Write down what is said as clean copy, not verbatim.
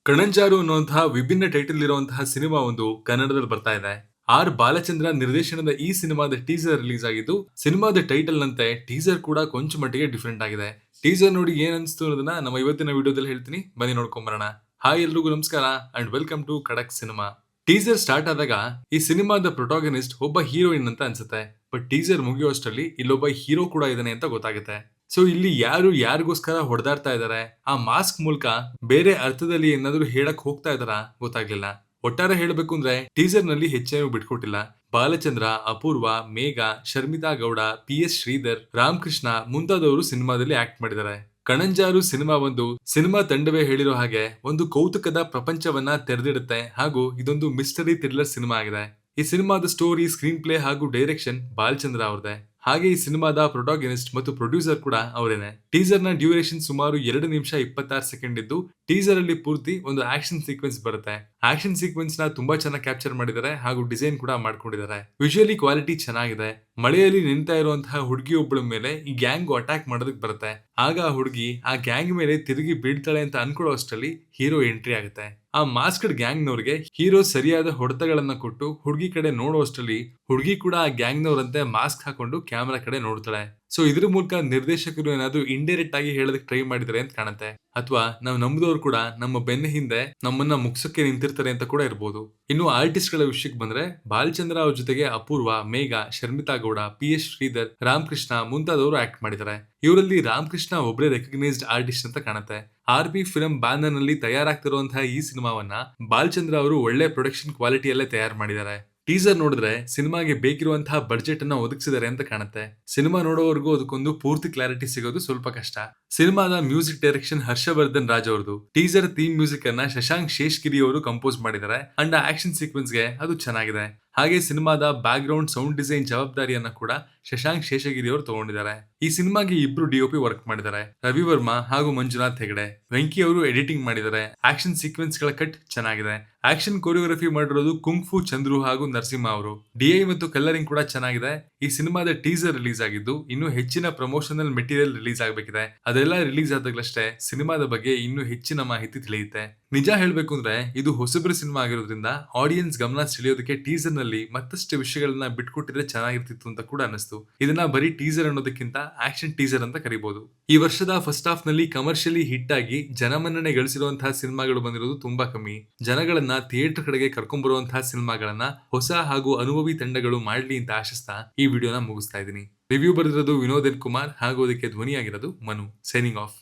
ಕಣಂಜಾರು ಅನ್ನುವಂತಹ ವಿಭಿನ್ನ ಟೈಟಲ್ ಇರುವಂತಹ ಸಿನಿಮಾ ಒಂದು ಕನ್ನಡದಲ್ಲಿ ಬರ್ತಾ ಇದೆ. ಆರ್ ಬಾಲಚಂದ್ರ ನಿರ್ದೇಶನದ ಈ ಸಿನಿಮಾದ ಟೀಸರ್ ರಿಲೀಸ್ ಆಗಿದ್ದು, ಸಿನಿಮಾದ ಟೈಟಲ್ ನಂತೆ ಟೀಸರ್ ಕೂಡ ಕೊಂಚ ಮಟ್ಟಿಗೆ ಡಿಫ್ರೆಂಟ್ ಆಗಿದೆ. ಟೀಸರ್ ನೋಡಿ ಏನ್ ಅನ್ಸ್ತು ಅನ್ನೋದನ್ನ ನಮ್ಮ ಇವತ್ತಿನ ವಿಡಿಯೋದಲ್ಲಿ ಹೇಳ್ತೀನಿ, ಬನ್ನಿ ನೋಡ್ಕೊಂಬರೋಣ. ಹಾಯ್ ಎಲ್ರಿಗೂ ನಮಸ್ಕಾರ ಅಂಡ್ ವೆಲ್ಕಮ್ ಟು ಖಡಕ್ ಸಿನಿಮಾ. ಟೀಸರ್ ಸ್ಟಾರ್ಟ್ ಆದಾಗ ಈ ಸಿನಿಮಾದ ಪ್ರೊಟಾಗನಿಸ್ಟ್ ಒಬ್ಬ ಹೀರೋಯಿನ್ ಅಂತ ಅನ್ಸುತ್ತೆ. ಬಟ್ ಟೀಸರ್ ಮುಗಿಯುವಷ್ಟರಲ್ಲಿ ಇಲ್ಲೊಬ್ಬ ಹೀರೋ ಕೂಡ ಇದ್ದಾನೆ ಅಂತ ಗೊತ್ತಾಗುತ್ತೆ. ಸೊ ಇಲ್ಲಿ ಯಾರು ಯಾರಿಗೋಸ್ಕರ ಹೊಡೆದಾಡ್ತಾ ಇದಾರೆ, ಆ ಮಾಸ್ಕ್ ಮೂಲಕ ಬೇರೆ ಅರ್ಥದಲ್ಲಿ ಏನಾದ್ರು ಹೇಳಕ್ ಹೋಗ್ತಾ ಇದಾರ ಗೊತ್ತಾಗ್ಲಿಲ್ಲ. ಒಟ್ಟಾರೆ ಹೇಳ್ಬೇಕು ಅಂದ್ರೆ ಟೀಸರ್ ನಲ್ಲಿ ಹೆಚ್ಚೇನು ಬಿಟ್ಕೊಟ್ಟಿಲ್ಲ. ಬಾಲಚಂದ್ರ, ಅಪೂರ್ವ, ಮೇಘ, ಶರ್ಮಿತಾ ಗೌಡ, PS ಶ್ರೀಧರ್, ರಾಮಕೃಷ್ಣ ಮುಂತಾದವರು ಸಿನಿಮಾದಲ್ಲಿ ಆಕ್ಟ್ ಮಾಡಿದ್ದಾರೆ. ಕಣಂಜಾರು ಸಿನಿಮಾ ತಂಡವೇ ಹೇಳಿರೋ ಹಾಗೆ ಒಂದು ಕೌತುಕದ ಪ್ರಪಂಚವನ್ನ ತೆರೆದಿಡುತ್ತೆ ಹಾಗೂ ಇದೊಂದು ಮಿಸ್ಟರಿ ಥ್ರಿಲ್ಲರ್ ಸಿನಿಮಾ ಆಗಿದೆ. ಈ ಸಿನಿಮಾದ ಸ್ಟೋರಿ, ಸ್ಕ್ರೀನ್ ಪ್ಲೇ ಹಾಗೂ ಡೈರೆಕ್ಷನ್ ಬಾಲಚಂದ್ರ ಅವ್ರದೇ. ಹಾಗೆ ಈ ಸಿನಿಮಾದ ಪ್ರೊಟಾಗನಿಸ್ಟ್ ಮತ್ತು ಪ್ರೊಡ್ಯೂಸರ್ ಕೂಡ ಅವರೇನೆ. ಟೀಸರ್ ನ ಡ್ಯೂರೇಷನ್ ಸುಮಾರು 2 ನಿಮಿಷ 26 ಸೆಕೆಂಡ್ ಇದ್ದು, ಟೀಸರ್ ಅಲ್ಲಿ ಪೂರ್ತಿ ಒಂದು ಆಕ್ಷನ್ ಸೀಕ್ವೆನ್ಸ್ ಬರುತ್ತೆ. ಆಕ್ಷನ್ ಸೀಕ್ವೆನ್ಸ್ ನ ತುಂಬಾ ಚೆನ್ನಾಗಿ ಕ್ಯಾಪ್ಚರ್ ಮಾಡಿದ್ದಾರೆ ಹಾಗೂ ಡಿಸೈನ್ ಕೂಡ ಮಾಡ್ಕೊಂಡಿದ್ದಾರೆ. ವಿಜುವಲಿ ಕ್ವಾಲಿಟಿ ಚೆನ್ನಾಗಿದೆ. ಮಳೆಯಲ್ಲಿ ನಿಂತ ಇರುವಂತಹ ಹುಡುಗಿ ಒಬ್ಬಳ ಮೇಲೆ ಈ ಗ್ಯಾಂಗ್ ಅಟ್ಯಾಕ್ ಮಾಡೋದಕ್ಕೆ ಬರುತ್ತೆ. ಆಗ ಆ ಹುಡುಗಿ ಆ ಗ್ಯಾಂಗ್ ಮೇಲೆ ತಿರುಗಿ ಬೀಳ್ತಾಳೆ ಅಂತ ಅನ್ಕೊಳ್ಳೋ ಅಷ್ಟರಲ್ಲಿ ಹೀರೋ ಎಂಟ್ರಿ ಆಗುತ್ತೆ. ಆ ಮಾಸ್ಕ್ಡ್ ಗ್ಯಾಂಗ್ ನವರಿಗೆ ಹೀರೋ ಸರಿಯಾದ ಹೊಡೆತಗಳನ್ನ ಕೊಟ್ಟು ಹುಡುಗಿ ಕಡೆ ನೋಡುವಷ್ಟರಲ್ಲಿ ಹುಡುಗಿ ಕೂಡ ಆ ಗ್ಯಾಂಗ್ ನವರಂತೆ ಮಾಸ್ಕ್ ಹಾಕೊಂಡು ಕ್ಯಾಮೆರಾ ಕಡೆ ನೋಡ್ತಾಳೆ. ಸೊ ಇದ್ರ ಮೂಲಕ ನಿರ್ದೇಶಕರು ಏನಾದ್ರು ಇಂಡೈರೆಕ್ಟ್ ಆಗಿ ಹೇಳೋದಕ್ಕೆ ಟ್ರೈ ಮಾಡಿದ್ದಾರೆ ಅಂತ ಕಾಣುತ್ತೆ. ಅಥವಾ ನಾವು ನಂಬುದವ್ರು ಕೂಡ ನಮ್ಮ ಬೆನ್ನ ಹಿಂದೆ ನಮ್ಮನ್ನ ಮುಗ್ಸಕ್ಕೆ ನಿಂತಿರ್ತಾರೆ ಅಂತ ಕೂಡ ಇರಬಹುದು. ಇನ್ನು ಆರ್ಟಿಸ್ಟ್ ಗಳ ವಿಷಯಕ್ಕೆ ಬಂದ್ರೆ ಬಾಲಚಂದ್ರ ಅವ್ರ ಜೊತೆಗೆ ಅಪೂರ್ವ, ಮೇಘ, ಶರ್ಮಿತಾ ಗೌಡ, PS ಶ್ರೀಧರ್, ರಾಮಕೃಷ್ಣ ಮುಂತಾದವರು ಆಕ್ಟ್ ಮಾಡಿದ್ದಾರೆ. ಇವರಲ್ಲಿ ರಾಮಕೃಷ್ಣ ಒಬ್ಬರೇ ರೆಕಗ್ನೈಸ್ಡ್ ಆರ್ಟಿಸ್ಟ್ ಅಂತ ಕಾಣುತ್ತೆ. RB ಫಿಲ್ಮ್ ಬ್ಯಾನರ್ ನಲ್ಲಿ ತಯಾರಾಗ್ತಿರುವಂತಹ ಈ ಸಿನಿಮಾವನ್ನ ಬಾಲಚಂದ್ರ ಅವರು ಒಳ್ಳೆ ಪ್ರೊಡಕ್ಷನ್ ಕ್ವಾಲಿಟಿಯಲ್ಲೇ ತಯಾರು ಮಾಡಿದ್ದಾರೆ. ಟೀಸರ್ ನೋಡಿದ್ರೆ ಸಿನಿಮಾಗೆ ಬೇಕಿರುವಂತಹ ಬಡ್ಜೆಟ್ ಅನ್ನ ಒದಗಿಸಿದ್ದಾರೆ ಅಂತ ಕಾಣುತ್ತೆ. ಸಿನಿಮಾ ನೋಡೋವರೆಗೂ ಅದಕ್ಕೊಂದು ಪೂರ್ತಿ ಕ್ಲಾರಿಟಿ ಸಿಗೋದು ಸ್ವಲ್ಪ ಕಷ್ಟ. ಸಿನಿಮಾದ ಮ್ಯೂಸಿಕ್ ಡೈರೆಕ್ಷನ್ ಹರ್ಷವರ್ಧನ್ ರಾಜ್ ಅವರದು. ಟೀಸರ್ ಥೀಮ್ ಮ್ಯೂಸಿಕ್ ಅನ್ನ ಶಶಾಂಕ್ ಶೇಷ್ಗಿರಿ ಅವರು ಕಂಪೋಸ್ ಮಾಡಿದ್ದಾರೆ ಅಂಡ್ ಆಕ್ಷನ್ ಸೀಕ್ವೆನ್ಸ್ ಗೆ ಅದು ಚೆನ್ನಾಗಿದೆ. ಹಾಗೆ ಸಿನಿಮಾದ ಬ್ಯಾಕ್ ಗ್ರೌಂಡ್ ಸೌಂಡ್ ಡಿಸೈನ್ ಜವಾಬ್ದಾರಿಯನ್ನ ಕೂಡ ಶಶಾಂಕ್ ಶೇಷಗಿರಿ ಅವರು ತಗೊಂಡಿದ್ದಾರೆ. ಈ ಸಿನಿಮಾಗೆ ಇಬ್ರು DOP ವರ್ಕ್ ಮಾಡಿದ್ದಾರೆ, ರವಿ ವರ್ಮಾ ಹಾಗೂ ಮಂಜುನಾಥ್ ಹೆಗಡೆ. ವೆಂಕಿ ಅವರು ಎಡಿಟಿಂಗ್ ಮಾಡಿದ್ದಾರೆ. ಆಕ್ಷನ್ ಸೀಕ್ವೆನ್ಸ್ ಗಳ ಕಟ್ ಚೆನ್ನಾಗಿದೆ. ಆಕ್ಷನ್ ಕೊರಿಯೋಗ್ರಫಿ ಮಾಡಿರೋದು ಕುಂಗ್-ಫು ಚಂದ್ರು ಹಾಗೂ ನರಸಿಂಹ ಅವರು. DI ಮತ್ತು ಕಲರಿಂಗ್ ಕೂಡ ಚೆನ್ನಾಗಿದೆ. ಈ ಸಿನಿಮಾದ ಟೀಸರ್ ರಿಲೀಸ್ ಆಗಿದ್ದು, ಇನ್ನು ಹೆಚ್ಚಿನ ಪ್ರಮೋಷನಲ್ ಮೆಟೀರಿಯಲ್ ರಿಲೀಸ್ ಆಗ್ಬೇಕಿದೆ. ಅದೆಲ್ಲ ರಿಲೀಸ್ ಆದಾಗಲಷ್ಟೇ ಸಿನಿಮಾದ ಬಗ್ಗೆ ಇನ್ನೂ ಹೆಚ್ಚಿನ ಮಾಹಿತಿ ತಿಳಿಯುತ್ತೆ. ನಿಜ ಹೇಳ್ಬೇಕು ಅಂದ್ರೆ ಇದು ಹೊಸಬ್ರ ಸಿನಿಮಾ ಆಗಿರೋದ್ರಿಂದ ಆಡಿಯನ್ಸ್ ಗಮನ ಸೆಳೆಯೋದಕ್ಕೆ ಟೀಸರ್ ನಲ್ಲಿ ಮತ್ತಷ್ಟು ವಿಷಯಗಳನ್ನ ಬಿಟ್ಕೊಟ್ಟಿದ್ರೆ ಚೆನ್ನಾಗಿರ್ತಿತ್ತು ಅಂತ ಕೂಡ ಅನಿಸ್ತು. ಇದನ್ನ ಬರೀ ಟೀಸರ್ ಅನ್ನೋದಕ್ಕಿಂತ ಆಕ್ಷನ್ ಟೀಸರ್ ಅಂತ ಕರಿಬಹುದು. ಈ ವರ್ಷದ ಫಸ್ಟ್ ಹಾಫ್ ನಲ್ಲಿ ಕಮರ್ಷಿಯಲಿ ಹಿಟ್ ಆಗಿ ಜನಮನ್ನಣೆ ಗಳಿಸಿರುವಂತಹ ಸಿನಿಮಾಗಳು ಬಂದಿರೋದು ತುಂಬಾ ಕಮ್ಮಿ. ಜನಗಳನ್ನ ಥಿಯೇಟರ್ ಕಡೆಗೆ ಕರ್ಕೊಂಡ್ ಬರುವಂತಹ ಸಿನಿಮಾಗಳನ್ನ ಹೊಸ ಹಾಗೂ ಅನುಭವಿ ತಂಡಗಳು ಮಾಡ್ಲಿ ಅಂತ ಆಶಿಸ್ತಾ ಈ ವಿಡಿಯೋನ ಮುಗಿಸ್ತಾ ಇದ್ದೀನಿ. ರಿವ್ಯೂ ಬರೆದಿರೋದು ವಿನೋದ್ ಎನ್ ಕುಮಾರ್ ಹಾಗೂ ಅದಕ್ಕೆ ಧ್ವನಿಯಾಗಿರೋದು ಮನು. Signing off.